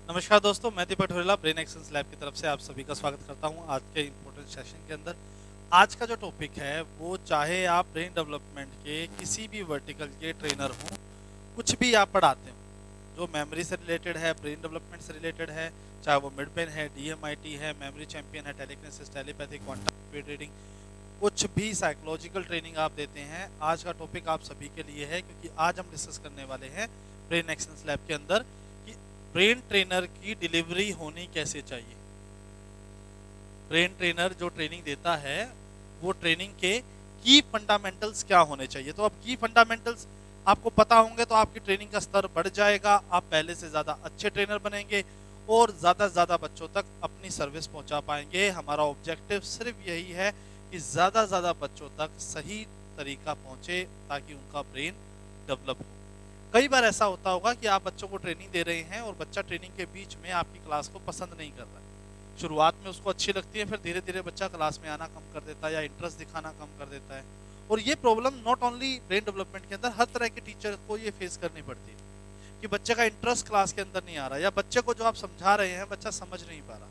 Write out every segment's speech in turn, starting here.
नमस्कार दोस्तों, मैं दीपक ठोरेला ब्रेन एक्सलेंस लैब की तरफ से आप सभी का स्वागत करता हूं आज के इम्पोर्टेंट सेशन के अंदर। आज का जो टॉपिक है वो चाहे आप ब्रेन डेवलपमेंट के किसी भी वर्टिकल के ट्रेनर हों, कुछ भी आप पढ़ाते हो, जो मेमोरी से रिलेटेड है, ब्रेन डेवलपमेंट से रिलेटेड है, चाहे वो मिड ब्रेन है, डीएमआईटी है, मेमोरी चैंपियन है, टेलीकिनेसिस, टेलीपैथी, क्वांटम ट्रेडिंग, कुछ भी साइकोलॉजिकल ट्रेनिंग आप देते हैं, आज का टॉपिक आप सभी के लिए है। क्योंकि आज हम डिस्कस करने वाले हैं ब्रेन एक्सलेंस लैब के अंदर कि ब्रेन ट्रेनर की डिलीवरी होनी कैसे चाहिए। ब्रेन ट्रेनर जो ट्रेनिंग देता है वो ट्रेनिंग के की फंडामेंटल्स क्या होने चाहिए। तो अब की फंडामेंटल्स आपको पता होंगे तो आपकी ट्रेनिंग का स्तर बढ़ जाएगा, आप पहले से ज़्यादा अच्छे ट्रेनर बनेंगे और ज़्यादा से ज़्यादा बच्चों तक अपनी सर्विस पहुंचा पाएंगे। हमारा ऑब्जेक्टिव सिर्फ यही है कि ज़्यादा से ज़्यादा बच्चों तक सही तरीका पहुंचे ताकि उनका ब्रेन डेवलप हो। कई बार ऐसा होता होगा कि आप बच्चों को ट्रेनिंग दे रहे हैं और बच्चा ट्रेनिंग के बीच में आपकी क्लास को पसंद नहीं कर रहा है। शुरुआत में उसको अच्छी लगती है, फिर धीरे धीरे बच्चा क्लास में आना कम कर देता है या इंटरेस्ट दिखाना कम कर देता है। और ये problem not only brain development के अंदर, हर तरह के टीचर को ये फेस करनी पड़ती है कि बच्चे का इंटरेस्ट क्लास के अंदर नहीं आ रहा या बच्चे को जो आप समझा रहे हैं बच्चा समझ नहीं पा रहा।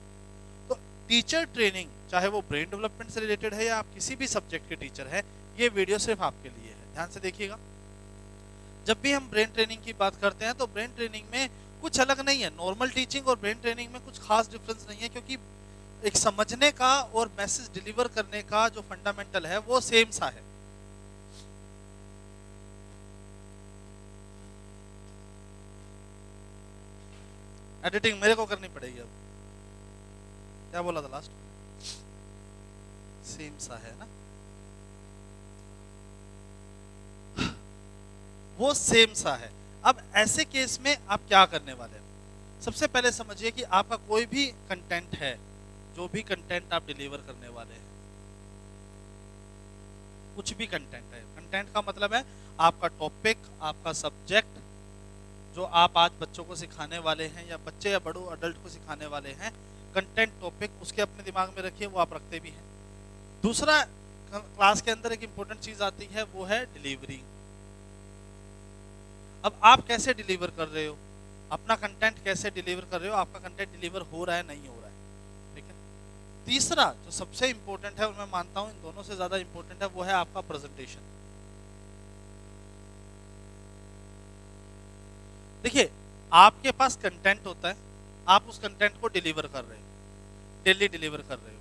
तो टीचर ट्रेनिंग, चाहे वो ब्रेन डेवलपमेंट से रिलेटेड है या आप किसी भी सब्जेक्ट के टीचर हैं, ये वीडियो सिर्फ आपके लिए है। ध्यान से देखिएगा। जब भी हम ब्रेन ट्रेनिंग की बात करते हैं तो ब्रेन ट्रेनिंग में कुछ अलग नहीं है। नॉर्मल टीचिंग और ब्रेन ट्रेनिंग में कुछ खास डिफरेंस नहीं है, क्योंकि एक समझने का और मैसेज डिलीवर करने का जो फंडामेंटल है वो सेम सा है। एडिटिंग मेरे को करनी पड़ेगी। अब क्या बोला था लास्ट? सेम सा है ना, वो सेम सा है। अब ऐसे केस में आप क्या करने वाले हैं? सबसे पहले समझिए कि आपका कोई भी कंटेंट है, जो भी कंटेंट आप डिलीवर करने वाले हैं, कुछ भी कंटेंट है, कंटेंट का मतलब है आपका टॉपिक, आपका सब्जेक्ट जो आप आज बच्चों को सिखाने वाले हैं या बच्चे या बड़ों अडल्ट को सिखाने वाले हैं, कंटेंट टॉपिक उसके अपने दिमाग में रखिए, वो आप रखते भी हैं। दूसरा, क्लास के अंदर एक इंपॉर्टेंट चीज आती है, वो है डिलीवरी। अब आप कैसे डिलीवर कर रहे हो, अपना कंटेंट कैसे डिलीवर कर रहे हो, आपका कंटेंट डिलीवर हो रहा है नहीं हो रहा है, ठीक है। तीसरा जो सबसे इंपॉर्टेंट है और मैं मानता हूं इन दोनों से ज्यादा इंपॉर्टेंट है, वो है आपका प्रेजेंटेशन। देखिए, आपके पास कंटेंट होता है, आप उस कंटेंट को डिलीवर कर रहे हो, डेली डिलीवर कर रहे हो।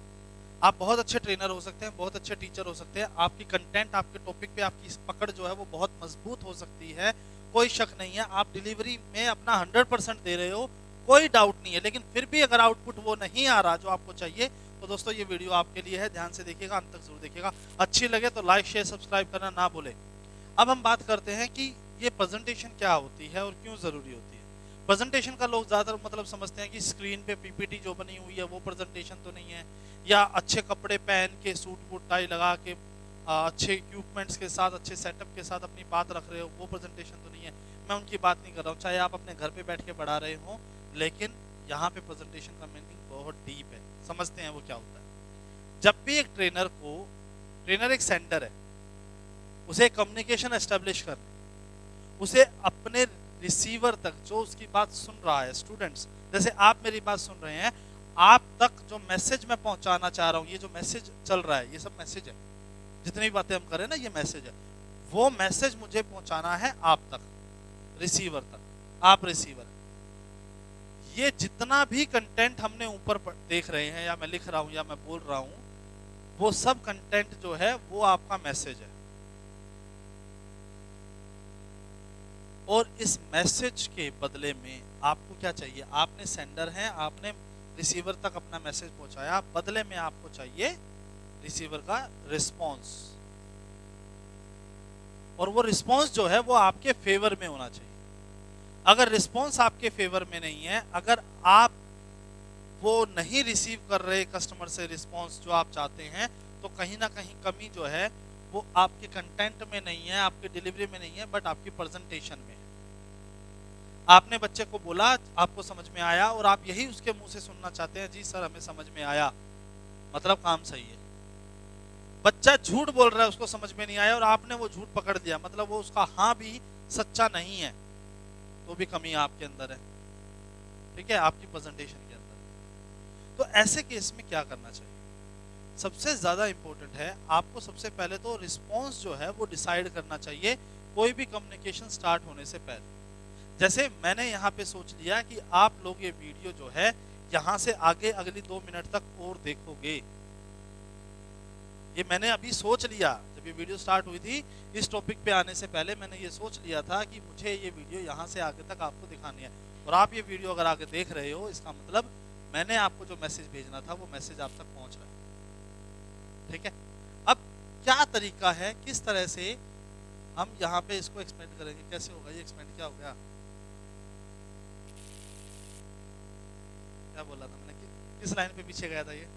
आप बहुत अच्छे ट्रेनर हो सकते हैं, बहुत अच्छे टीचर हो सकते हैं, आपकी कंटेंट, आपके टॉपिक पे आपकी पकड़ जो है वो बहुत मजबूत हो सकती है, कोई शक नहीं है। आप डिलीवरी में अपना 100% दे रहे हो, कोई डाउट नहीं है। लेकिन फिर भी अगर आउटपुट वो नहीं आ रहा जो आपको चाहिए, तो दोस्तों ये वीडियो आपके लिए है। ध्यान से देखिएगा, अंत तक जरूर देखिएगा। अच्छी लगे तो लाइक शेयर सब्सक्राइब करना ना भूले। अब हम बात करते हैं कि ये प्रेजेंटेशन क्या होती है और क्यों जरूरी होती है। प्रेजेंटेशन का लोग ज्यादातर मतलब समझते हैं कि स्क्रीन पे पीपीटी जो बनी हुई है वो प्रेजेंटेशन तो नहीं है, या अच्छे कपड़े पहन के सूट बूट टाई लगा के अच्छे इक्विपमेंट्स के साथ, अच्छे सेटअप के साथ अपनी बात रख रहे हो, वो प्रेजेंटेशन तो नहीं है। मैं उनकी बात नहीं कर रहा हूँ, चाहे आप अपने घर पे बैठ के पढ़ा रहे हो, लेकिन यहाँ पे प्रेजेंटेशन का मीनिंग बहुत डीप है। समझते हैं वो क्या होता है। जब भी एक ट्रेनर एक सेंटर है, उसे कम्युनिकेशन एस्टेब्लिश करना, उसे अपने रिसीवर तक जो उसकी बात सुन रहा है, स्टूडेंट्स जैसे आप मेरी बात सुन रहे हैं, आप तक जो मैसेज मैं पहुंचाना चाह रहा हूं, ये जो मैसेज चल रहा है ये सब मैसेज है, जितनी भी बातें हम करें ना ये मैसेज है, वो मैसेज मुझे पहुंचाना है आप तक, रिसीवर तक। आप रिसीवर, ये जितना भी कंटेंट हमने ऊपर देख रहे हैं या मैं लिख रहा हूं या मैं बोल रहा हूं, वो सब कंटेंट जो है वो आपका मैसेज है। और इस मैसेज के बदले में आपको क्या चाहिए? आपने सेंडर है, आपने रिसीवर तक अपना मैसेज पहुंचाया, बदले में आपको चाहिए रिसीवर का रिस्पांस। और वो रिस्पांस जो है वो आपके फेवर में होना चाहिए। अगर रिस्पांस आपके फेवर में नहीं है, अगर आप वो नहीं रिसीव कर रहे कस्टमर से रिस्पांस जो आप चाहते हैं, तो कहीं ना कहीं कमी जो है वो आपके कंटेंट में नहीं है, आपकी डिलीवरी में नहीं है, बट आपकी प्रेजेंटेशन में है। आपने बच्चे को बोला, आपको समझ में आया, और आप यही उसके मुंह से सुनना चाहते हैं, जी सर हमें समझ में आया, मतलब काम सही है। बच्चा झूठ बोल रहा है, उसको समझ में नहीं आया और आपने वो झूठ पकड़ लिया, मतलब वो उसका हाँ भी सच्चा नहीं है, तो भी कमी आपके अंदर है। ठीक है, आपकी प्रेजेंटेशन के अंदर। तो ऐसे केस में क्या करना चाहिए? सबसे ज़्यादा इंपॉर्टेंट है, आपको सबसे पहले तो रिस्पॉन्स जो है वो डिसाइड करना चाहिए कोई भी कम्युनिकेशन स्टार्ट होने से पहले। जैसे मैंने यहाँ पे सोच लिया कि आप लोग ये वीडियो जो है यहाँ से आगे अगली 2 मिनट तक और देखोगे, ये मैंने अभी सोच लिया। जब ये वीडियो स्टार्ट हुई थी, इस टॉपिक पे आने से पहले मैंने ये सोच लिया था कि मुझे ये वीडियो यहाँ से आगे तक आपको दिखानी है। और आप ये वीडियो अगर आगे देख रहे हो, इसका मतलब मैंने आपको जो मैसेज भेजना था वो मैसेज आप तक पहुँच रहा है। ठीक है, अब क्या तरीका है, किस तरह से हम यहाँ पे इसको एक्सपेंड करेंगे? कैसे होगा ये एक्सपेंड? क्या हो गया, क्या बोला था मैंने, किस लाइन पे पीछे गया था ये?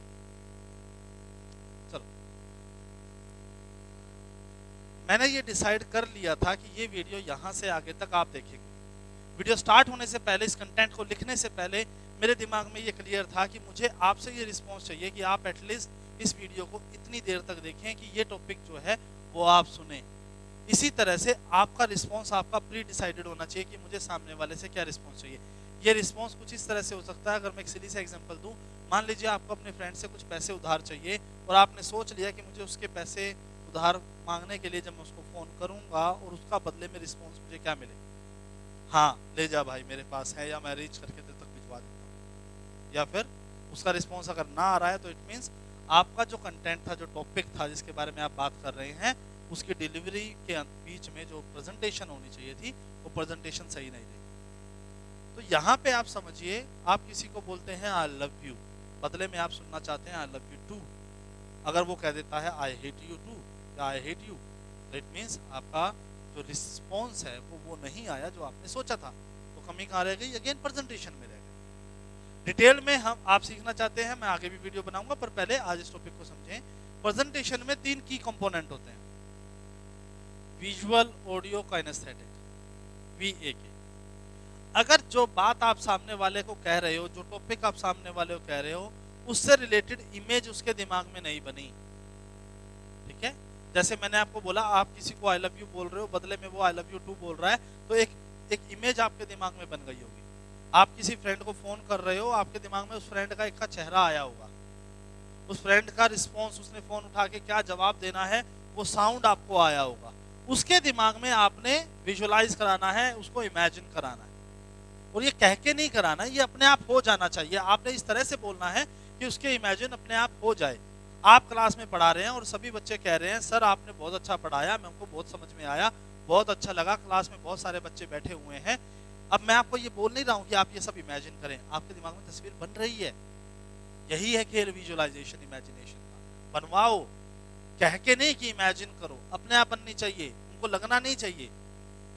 चलो, मैंने ये डिसाइड कर लिया था कि ये वीडियो यहाँ से आगे तक आप देखेंगे। वीडियो स्टार्ट होने से पहले, इस कंटेंट को लिखने से पहले मेरे दिमाग में ये क्लियर था कि मुझे आपसे ये रिस्पॉन्स चाहिए कि आप एटलीस्ट इस वीडियो को इतनी देर तक देखें कि ये टॉपिक जो है वो आप सुने। इसी तरह से आपका रिस्पॉन्स आपका प्री डिसाइडेड होना चाहिए कि मुझे सामने वाले से क्या रिस्पॉन्स चाहिए। ये रिस्पॉन्स कुछ इस तरह से हो सकता है, अगर मैं एक सीधी सा एग्जांपल दूं, मान लीजिए आपको अपने फ्रेंड से कुछ पैसे उधार चाहिए और आपने सोच लिया कि मुझे उसके पैसे उधार मांगने के लिए जब मैं उसको फ़ोन करूंगा और उसका बदले में रिस्पॉन्स मुझे क्या मिले, हाँ ले जा भाई मेरे पास है, या मैं रीच करके तेरे तक भिजवा देता हूँ। या फिर उसका रिस्पॉन्स अगर ना आ रहा है तो इट मीन्स आपका जो कंटेंट था, जो टॉपिक था जिसके बारे में आप बात कर रहे हैं, उसकी डिलीवरी के बीच में जो प्रेजेंटेशन होनी चाहिए थी वो प्रेजेंटेशन सही नहीं थी। तो यहाँ पे आप समझिए, आप किसी को बोलते हैं आई लव यू, बदले में आप सुनना चाहते हैं आई लव यू टू। अगर वो कह देता है आई हेट यू टू या आई हेट यू, तो इट मीन्स आपका जो रिस्पॉन्स है वो नहीं आया जो आपने सोचा था। तो कमी कहाँ रह गई? अगेन प्रेजेंटेशन में रह गई। डिटेल में हम आप सीखना चाहते हैं, मैं आगे भी वीडियो बनाऊंगा, पर पहले आज इस टॉपिक को समझें। प्रेजेंटेशन में 3 की कंपोनेंट होते हैं, विजुअल, ऑडियो, काइनेस्थेटिक, VAK। अगर जो बात आप सामने वाले को कह रहे हो, जो टॉपिक आप सामने वाले को कह रहे हो, उससे रिलेटेड इमेज उसके दिमाग में नहीं बनी, ठीक है। जैसे मैंने आपको बोला, आप किसी को आई लव यू बोल रहे हो, बदले में वो आई लव यू टू बोल रहा है, तो एक इमेज आपके दिमाग में बन गई होगी। आप किसी फ्रेंड को फोन कर रहे हो, आपके दिमाग में उस फ्रेंड का एक का चेहरा आया होगा, उस फ्रेंड का रिस्पॉन्स, उसने फोन उठा के क्या जवाब देना है वो साउंड आपको आया होगा। उसके दिमाग में आपने विजुअलाइज कराना है, उसको इमेजिन कराना है, और ये कह के नहीं कराना, ये अपने आप हो जाना चाहिए। आपने इस तरह से बोलना है कि उसके इमेजिन अपने आप हो जाए। आप क्लास में पढ़ा रहे हैं और सभी बच्चे कह रहे हैं सर आपने बहुत अच्छा पढ़ाया, हमको बहुत समझ में आया, बहुत अच्छा लगा, क्लास में बहुत सारे बच्चे बैठे हुए हैं। अब मैं आपको ये बोल नहीं रहा हूँ कि आप ये सब इमेजिन करें, आपके दिमाग में तस्वीर बन रही है। यही है खेल विजुअलाइजेशन, इमेजिनेशन का। बनवाओ, कह के नहीं कि इमेजिन करो, अपने आप बननी चाहिए। उनको लगना नहीं चाहिए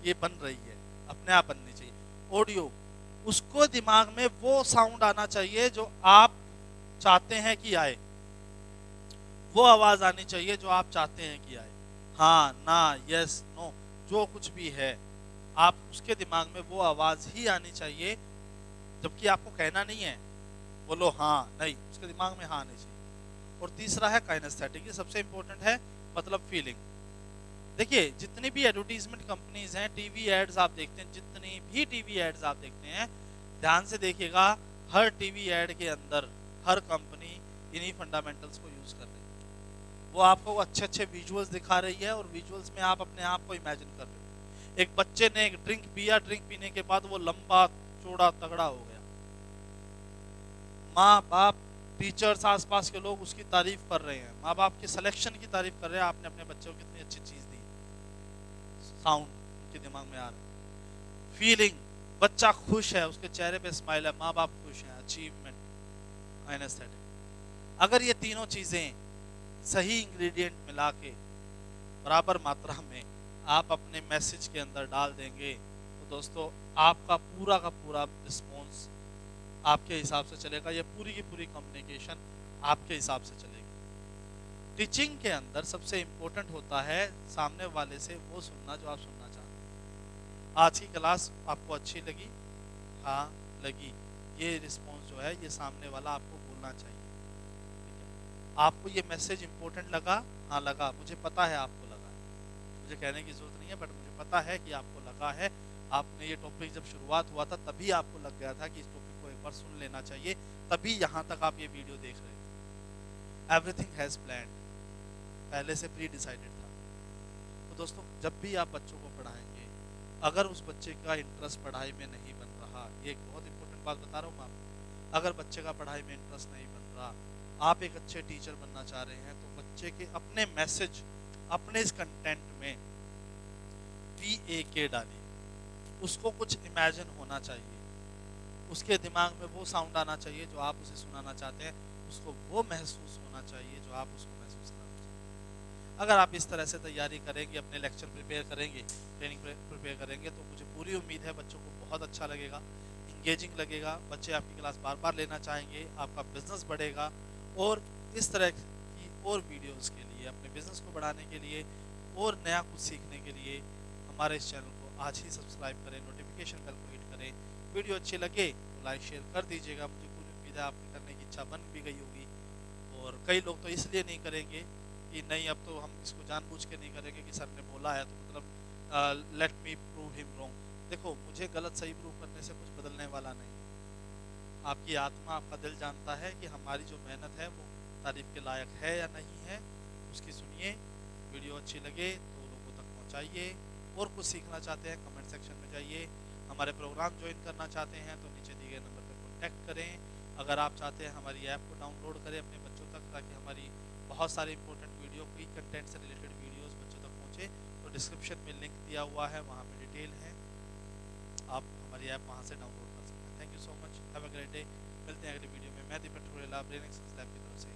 ये बन रही है, अपने आप बननी चाहिए। ऑडियो, उसको दिमाग में वो साउंड आना चाहिए जो आप चाहते हैं कि आए, वो आवाज आनी चाहिए जो आप चाहते हैं कि आए। हाँ, ना, यस, नो, जो कुछ भी है, आप उसके दिमाग में वो आवाज ही आनी चाहिए, जबकि आपको कहना नहीं है बोलो हाँ, नहीं, उसके दिमाग में हाँ नहीं चाहिए। और तीसरा है काइनेस्थेटिक, ये सबसे इंपॉर्टेंट है, मतलब फीलिंग। देखिए, जितनी भी एडवर्टीजमेंट कंपनीज हैं, टीवी एड्स आप देखते हैं, जितनी भी टीवी एड्स आप देखते हैं, ध्यान से देखिएगा, हर टीवी एड के अंदर हर कंपनी इन्हीं फंडामेंटल्स को यूज कर रही है। वो आपको अच्छे अच्छे विजुअल्स दिखा रही है और विजुअल्स में आप अपने आप को इमेजिन कर रहे हो। एक बच्चे ने एक ड्रिंक पिया, ड्रिंक पीने के बाद वो लंबा चौड़ा तगड़ा हो गया, माँ बाप, टीचर्स, आसपास के लोग उसकी तारीफ कर रहे हैं, माँ बाप के सिलेक्शन की तारीफ कर रहे हैं, आपने अपने बच्चों को कितनी अच्छी चीज दी। साउंड उनके दिमाग में आ रहा है। फीलिंग, बच्चा खुश है, उसके चेहरे पे स्माइल है, माँ बाप खुश हैं, अचीवमेंट, काइनेस्थेटिक। अगर ये तीनों चीजें सही इंग्रेडिएंट मिला के बराबर मात्रा में आप अपने मैसेज के अंदर डाल देंगे, तो दोस्तों आपका पूरा का पूरा रिस्पॉन्स आपके हिसाब से चलेगा, ये पूरी की पूरी कम्युनिकेशन आपके हिसाब से चलेगी। टीचिंग के अंदर सबसे इम्पोर्टेंट होता है सामने वाले से वो सुनना जो आप सुनना चाहते हैं। आज की क्लास आपको अच्छी लगी? हाँ लगी, ये रिस्पॉन्स जो है ये सामने वाला आपको बोलना चाहिए। आपको ये मैसेज इंपॉर्टेंट लगा? हाँ लगा, मुझे पता है आपको लगा है, मुझे कहने की जरूरत नहीं है, बट मुझे पता है कि आपको लगा है। आपने ये टॉपिक जब शुरुआत हुआ था तभी आपको लग गया था कि इस टॉपिक को एक बार सुन लेना चाहिए, तभी यहाँ तक आप ये वीडियो देख रहे थे। एवरीथिंग हैज़ प्लान्ड, पहले से प्री डिसाइडेड था। तो दोस्तों जब भी आप बच्चों को पढ़ाएंगे, अगर उस बच्चे का इंटरेस्ट पढ़ाई में नहीं बन रहा, ये एक बहुत इंपॉर्टेंट बात बता रहा हूँ मैं आपको, अगर बच्चे का पढ़ाई में इंटरेस्ट नहीं बन रहा, आप एक अच्छे टीचर बनना चाह रहे हैं, तो बच्चे के अपने मैसेज, अपने इस कंटेंट में PAK डालिए। उसको कुछ इमेजिन होना चाहिए, उसके दिमाग में वो साउंड आना चाहिए जो आप उसे सुनाना चाहते हैं, उसको वो महसूस होना चाहिए जो आप उसको महसूस कराना चाहते हैं। अगर आप इस तरह से तैयारी करेंगे, अपने लेक्चर प्रिपेयर करेंगे, ट्रेनिंग प्रिपेयर करेंगे, तो मुझे पूरी उम्मीद है बच्चों को बहुत अच्छा लगेगा, इंगेजिंग लगेगा, बच्चे आपकी क्लास बार बार लेना चाहेंगे, आपका बिजनेस बढ़ेगा। और इस तरह की और वीडियोस के लिए, अपने बिजनेस को बढ़ाने के लिए और नया कुछ सीखने के लिए हमारे इस चैनल को आज ही सब्सक्राइब करें, नोटिफिकेशन बेल को हिट करें। वीडियो अच्छी लगे तो लाइक शेयर कर दीजिएगा, मुझे पूरी उम्मीद है आपकी करने की इच्छा बन भी गई होगी। और कई लोग तो इसलिए नहीं करेंगे कि नहीं, अब तो हम इसको जानबूझ के नहीं करेंगे कि सर ने बोला है तो मतलब let me prove him wrong. देखो, मुझे गलत सही प्रूव करने से कुछ बदलने वाला नहीं है। आपकी आत्मा, आपका दिल जानता है कि हमारी जो मेहनत है वो तारीफ के लायक है या नहीं है। उसकी सुनिए, वीडियो अच्छी लगे तो लोगों तक पहुंचाइए। और कुछ सीखना चाहते हैं कमेंट सेक्शन में जाइए, हमारे प्रोग्राम ज्वाइन करना चाहते हैं तो नीचे दिए गए नंबर पर कॉन्टैक्ट करें। अगर आप चाहते हैं हमारी ऐप को डाउनलोड करें अपने बच्चों तक, ताकि हमारी बहुत सारी इंपॉर्टेंट वीडियो, की कंटेंट से रिलेटेड वीडियोस बच्चों तक पहुँचे, तो डिस्क्रिप्शन में लिंक दिया हुआ है, वहाँ पर डिटेल है, आप हमारी ऐप वहाँ से डाउनलोड कर सकते हैं। Thank you so much, have a great day. मिलते हैं अगली वीडियो में। मैं दीपक ठुरेला, ब्रेन एक्सलेंस लैब की तरफ से।